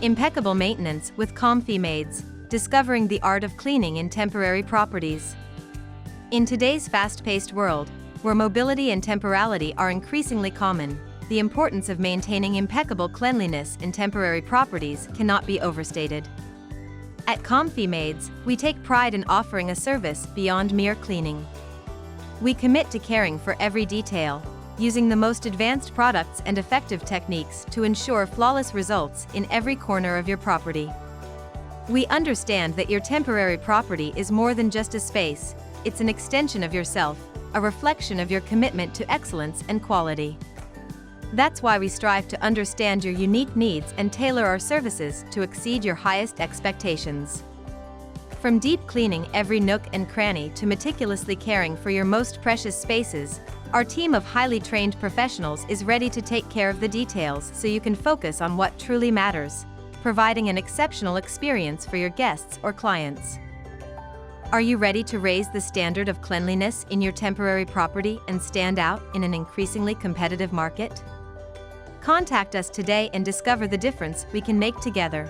Impeccable maintenance with comfy maids, discovering the art of cleaning in temporary properties. In today's fast-paced world, where mobility and temporality are increasingly common, the importance of maintaining impeccable cleanliness in temporary properties cannot be overstated. At Comfy Maids, we take pride in offering a service beyond mere cleaning. We commit to caring for every detail, using the most advanced products and effective techniques to ensure flawless results in every corner of your property. We understand that your temporary property is more than just a space, it's an extension of yourself, a reflection of your commitment to excellence and quality. That's why we strive to understand your unique needs and tailor our services to exceed your highest expectations. From deep cleaning every nook and cranny to meticulously caring for your most precious spaces, our team of highly trained professionals is ready to take care of the details so you can focus on what truly matters, providing an exceptional experience for your guests or clients. Are you ready to raise the standard of cleanliness in your temporary property and stand out in an increasingly competitive market? Contact us today and discover the difference we can make together.